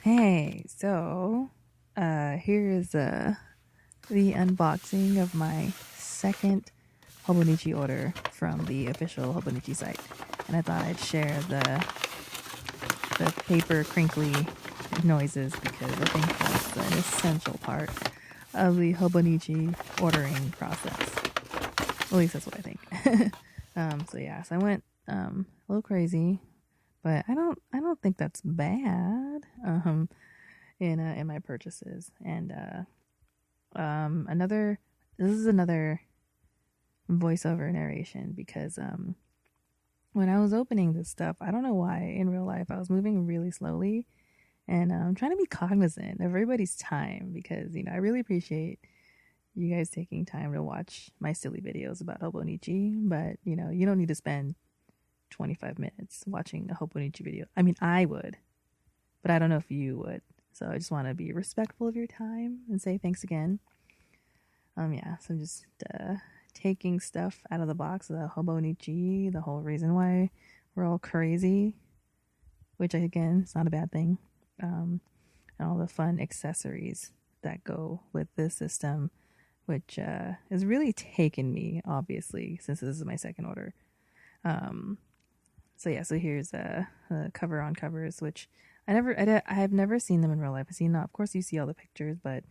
Hey, here is the unboxing of my second Hobonichi order from the official Hobonichi site. And I thought I'd share the paper crinkly noises because I think that's an essential part of the Hobonichi ordering process. At least that's what I think. So I went a little crazy, but I don't think that's bad. In my purchases. And another this is another voiceover narration because when I was opening this stuff, I don't know why in real life I was moving really slowly, and I'm trying to be cognizant of everybody's time because I really appreciate you guys taking time to watch my silly videos about Hobonichi, but you don't need to spend 25 minutes watching a Hobonichi video. I mean, I would, but I don't know if you would. So I just want to be respectful of your time and say thanks again. So I'm just taking stuff out of the box, the Hobonichi, the whole reason why we're all crazy, which again, it's not a bad thing. And all the fun accessories that go with this system, which has really taken me, obviously, since this is my second order. So here's the cover on covers, which I have never seen them in real life. I've seen, of course, you see all the pictures, but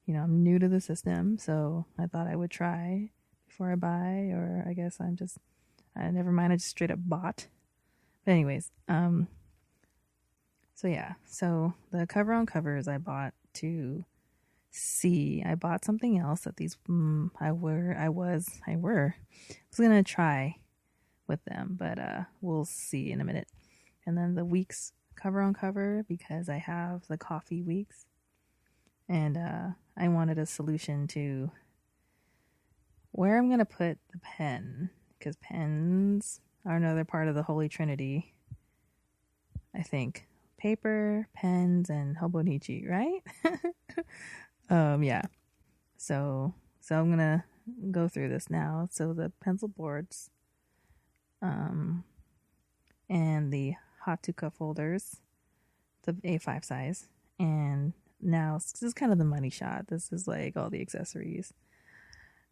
I'm new to the system, so I thought I would try before I buy, or I guess never mind. I just straight up bought. But anyways, so the cover on covers I bought to see. I bought something else that these I was gonna try with them, but we'll see in a minute. And then the weeks cover on cover because I have the coffee weeks, and I wanted a solution to where I'm gonna put the pen because pens are another part of the Holy Trinity. I think paper, pens, and Hobonichi, right? Yeah. So I'm gonna go through this now. So the pencil boards, and the Hatuca folders, the A5 size, and now this is kind of the money shot. This is like all the accessories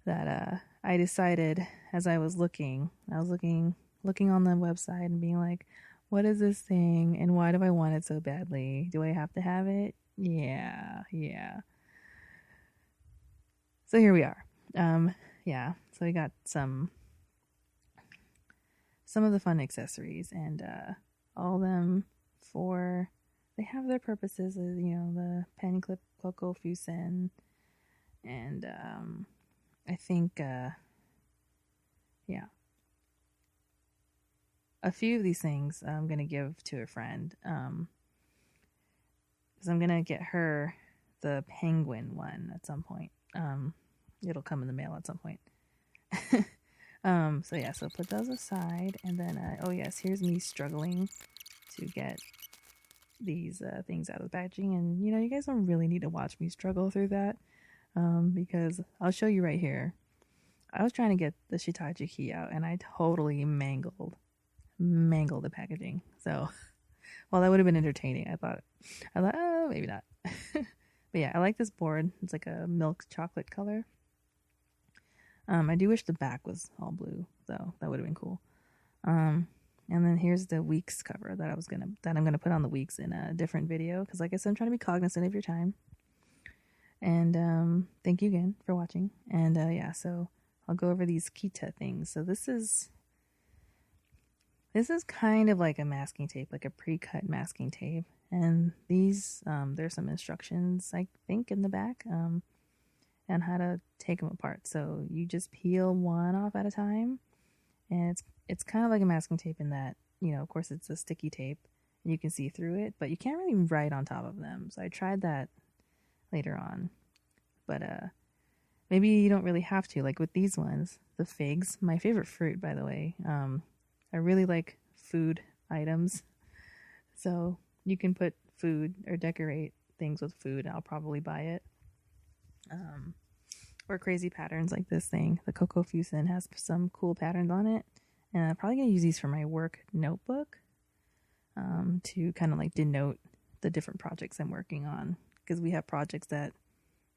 that I decided as I was looking on the website and being like, what is this thing and why do I want it so badly? Do I have to have it? Yeah. So here we are. So we got some of the fun accessories, and all of them they have their purposes, the pen clip, Coco, Fusen, and I think a few of these things I'm gonna give to a friend, because I'm gonna get her the penguin one at some point. It'll come in the mail at some point. So put those aside, and then here's me struggling to get these things out of the packaging, and you guys don't really need to watch me struggle through that, because I'll show you right here. I was trying to get the shiitake key out, and I totally mangled the packaging. So, well, that would have been entertaining. I thought, oh, maybe not. But yeah, I like this board. It's like a milk chocolate color. I do wish the back was all blue, though. That would have been cool. And then here's the weeks cover that I'm gonna put on the weeks in a different video, because like I said, I'm trying to be cognizant of your time. And thank you again for watching. And so I'll go over these KITTA things. So this is kind of like a masking tape, like a pre-cut masking tape. And these there's some instructions I think in the back. And how to take them apart. So you just peel one off at a time, and it's kind of like a masking tape in that, of course it's a sticky tape and you can see through it, but you can't really write on top of them. So I tried that later on, but maybe you don't really have to, like with these ones, the figs, my favorite fruit, by the way. I really like food items, so you can put food or decorate things with food. I'll probably buy it. Or crazy patterns like this thing. The Coco Fusen has some cool patterns on it, and I'm probably gonna use these for my work notebook, to kind of like denote the different projects I'm working on, because we have projects that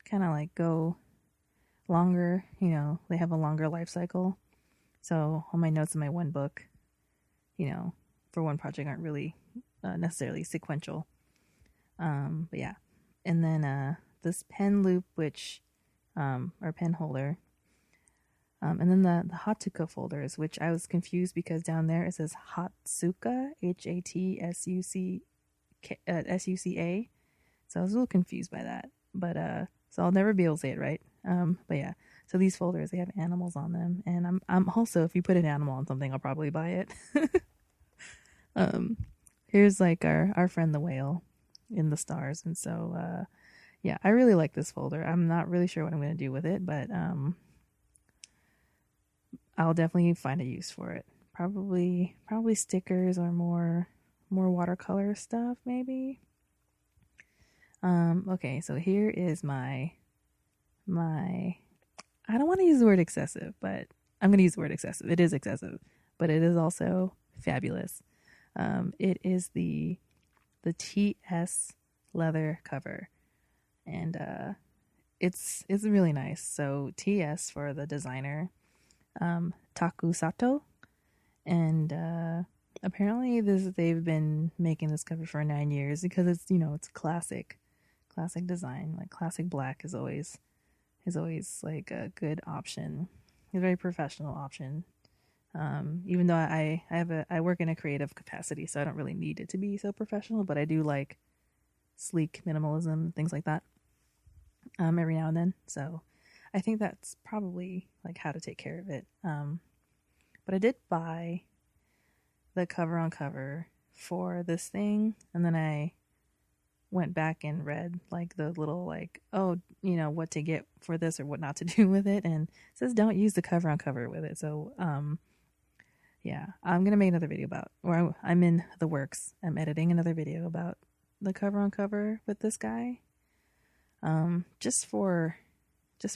kind of like go longer, you know, they have a longer life cycle. So all my notes in my one book, you know, for one project aren't really necessarily sequential. But yeah. And then this pen loop, which, or pen holder. And then the Hatuca folders, which I was confused because down there it says Hatuca, Hatuca. So I was a little confused by that. But so I'll never be able to say it right. But yeah. So these folders, they have animals on them, and I'm also, if you put an animal on something, I'll probably buy it. Here's like our friend the whale in the stars, and so yeah, I really like this folder. I'm not really sure what I'm going to do with it, but I'll definitely find a use for it. Probably stickers or more watercolor stuff, maybe. Okay, so here is my I don't want to use the word excessive, but I'm going to use the word excessive. It is excessive, but it is also fabulous. It is the TS leather cover, and it's really nice. So TS for the designer, Taku Sato, and apparently they've been making this cover for 9 years, because it's, you know, it's classic design. Like classic black is always like a good option, a very professional option. Even though I work in a creative capacity, so I don't really need it to be so professional, but I do like sleek minimalism, things like that, every now and then. So I think that's probably like how to take care of it. But I did buy the cover on cover for this thing, and then I went back and read like the little like, oh, you know, what to get for this or what not to do with it, and it says don't use the cover on cover with it. So yeah, I'm gonna make another video about, or I'm in the works, I'm editing another video about the cover on cover with this guy, just for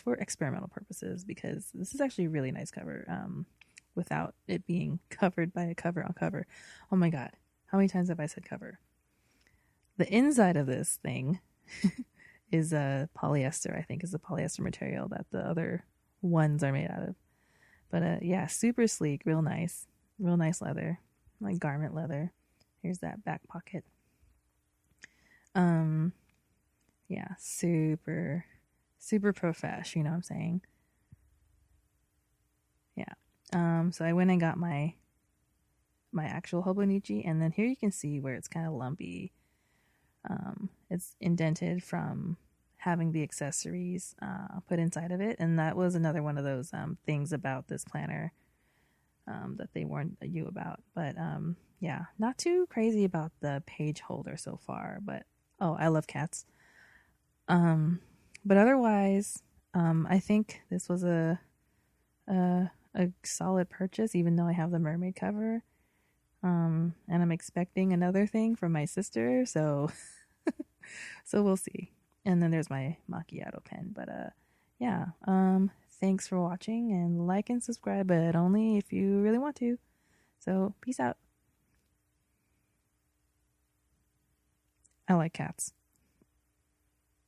experimental purposes, because this is actually a really nice cover, without it being covered by a cover on cover. Oh my god, how many times have I said cover? The inside of this thing is a polyester, I think is the polyester material that the other ones are made out of. But yeah, super sleek, real nice leather, like garment leather. Here's that back pocket. Yeah, super profesh, you know what I'm saying? Yeah. So I went and got my actual Hobonichi, and then here you can see where it's kind of lumpy. It's indented from having the accessories put inside of it, and that was another one of those things about this planner that they warned you about. But yeah, not too crazy about the page holder so far, but oh, I love cats. But otherwise, I think this was a solid purchase, even though I have the mermaid cover. And I'm expecting another thing from my sister, so so we'll see. And then there's my macchiato pen. But yeah, thanks for watching, and like and subscribe, but only if you really want to. So peace out. I like cats.